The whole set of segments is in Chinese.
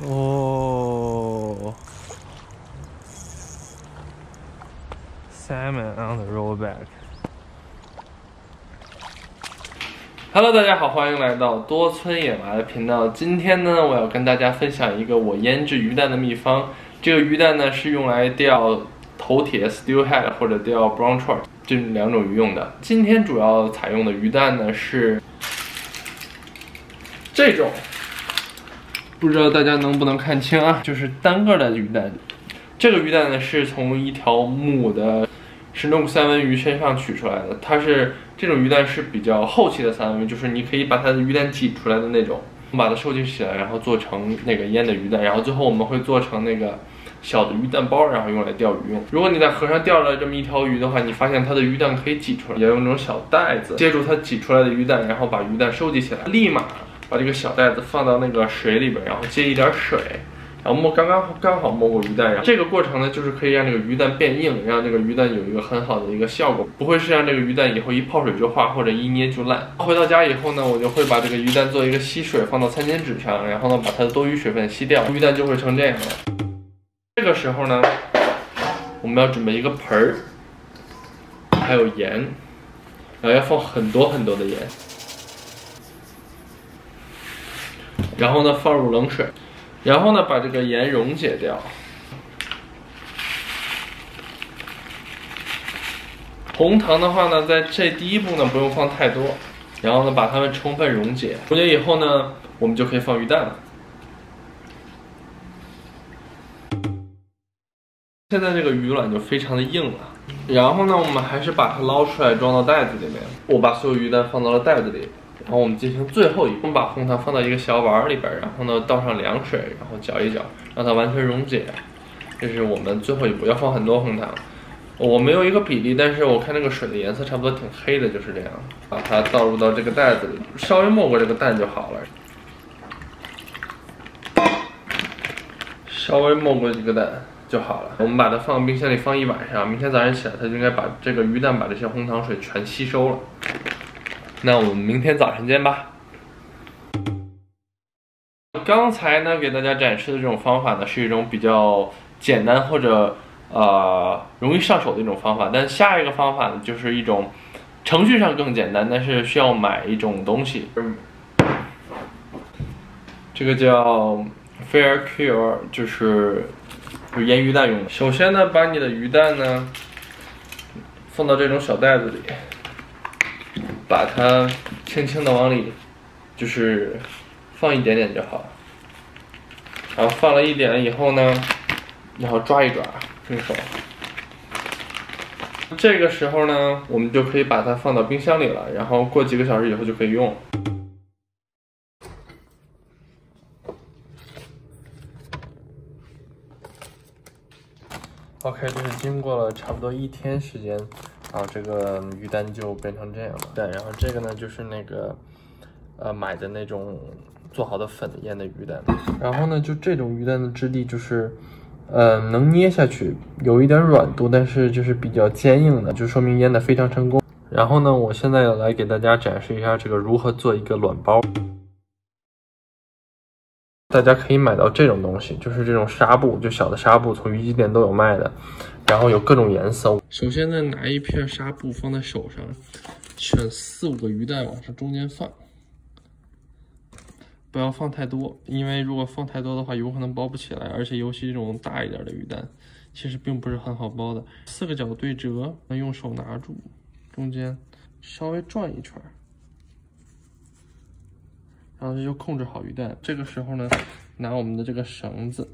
哦 ，salmon on the rollback。Hello， 大家好，欢迎来到多村野娃的频道。今天呢，我要跟大家分享一个我腌制鱼蛋的秘方。这个鱼蛋呢是用来钓头铁 steelhead 或者钓 brown trout 这两种鱼用的。今天主要采用的鱼蛋呢是这种，不知道大家能不能看清啊？就是单个的鱼蛋。这个鱼蛋呢是从一条母的神农三文鱼身上取出来的，它是这种鱼蛋是比较后期的三文鱼，就是你可以把它的鱼蛋挤出来的那种，我们把它收集起来，然后做成那个腌的鱼蛋，然后最后我们会做成那个小的鱼蛋包，然后用来钓鱼用。如果你在河上钓了这么一条鱼的话，你发现它的鱼蛋可以挤出来，要用这种小袋子接住它挤出来的鱼蛋，然后把鱼蛋收集起来，立马把这个小袋子放到那个水里边，然后接一点水。然后刚好没过鱼蛋，然后这个过程呢，就是可以让这个鱼蛋变硬，让这个鱼蛋有一个很好的一个效果，不会是让这个鱼蛋以后一泡水就化或者一捏就烂。回到家以后呢，我就会把这个鱼蛋做一个吸水，放到餐巾纸上，然后呢把它的多余水分吸掉，鱼蛋就会成这样了。这个时候呢，我们要准备一个盆儿，还有盐，然后要放很多很多的盐，然后呢放入冷水。然后呢，把这个盐溶解掉。红糖的话呢，在这第一步呢不用放太多，然后呢把它们充分溶解。溶解以后呢，我们就可以放鱼蛋了。现在这个鱼卵就非常的硬了，然后呢，我们还是把它捞出来装到袋子里面。我把所有鱼蛋放到了袋子里。然后我们进行最后一步，我们把红糖放到一个小碗里边，然后呢倒上凉水，然后搅一搅，让它完全溶解。这是我们最后一步，要放很多红糖。我没有一个比例，但是我看那个水的颜色差不多挺黑的，就是这样。把它倒入到这个袋子里，稍微没过这个蛋就好了。稍微没过这个蛋就好了。我们把它放冰箱里放一晚上，明天早上起来它就应该把这个鱼蛋把这些红糖水全吸收了。那我们明天早上见吧。刚才呢，给大家展示的这种方法呢，是一种比较简单或者容易上手的一种方法。但下一个方法呢，就是一种程序上更简单，但是需要买一种东西。这个叫 Fair Cure， 就是腌鱼蛋用的。首先呢，把你的鱼蛋呢放到这种小袋子里。把它轻轻的往里，就是放一点点就好了。然后放了一点以后呢，然后抓一抓，用手。这个时候呢，我们就可以把它放到冰箱里了，然后过几个小时以后就可以用。OK， 这是经过了差不多1天时间。然后这个鱼蛋就变成这样了。对，然后这个呢就是那个买的那种做好的粉腌的鱼蛋。然后呢，就这种鱼蛋的质地就是能捏下去，有一点软度，但是就是比较坚硬的，就说明腌的非常成功。然后呢，我现在要来给大家展示一下这个如何做一个卵包。大家可以买到这种东西，就是这种纱布，就小的纱布，从渔具店都有卖的，然后有各种颜色。首先呢，拿一片纱布放在手上，选4、5个鱼蛋往上中间放，不要放太多，因为如果放太多的话，有可能包不起来，而且尤其这种大一点的鱼蛋，其实并不是很好包的。4个角对折，用手拿住，中间稍微转一圈。然后就控制好鱼蛋。这个时候呢，拿我们的这个绳子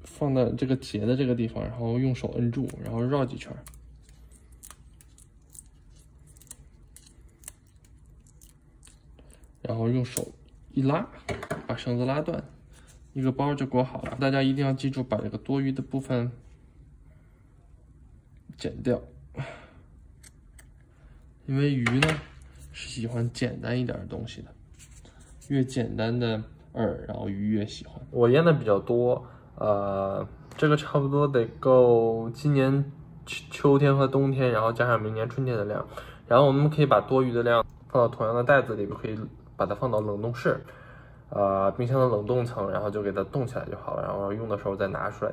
放在这个结的这个地方，然后用手摁住，然后绕几圈，然后用手一拉，把绳子拉断，一个包就裹好了。大家一定要记住，把这个多余的部分剪掉，因为鱼呢是喜欢简单一点的东西的。越简单的饵，然后鱼越喜欢。我腌的比较多，这个差不多得够今年秋天和冬天，然后加上明年春天的量。然后我们可以把多余的量放到同样的袋子里，可以把它放到冷冻室。冰箱的冷冻层，然后就给它冻起来就好了，然后用的时候再拿出来。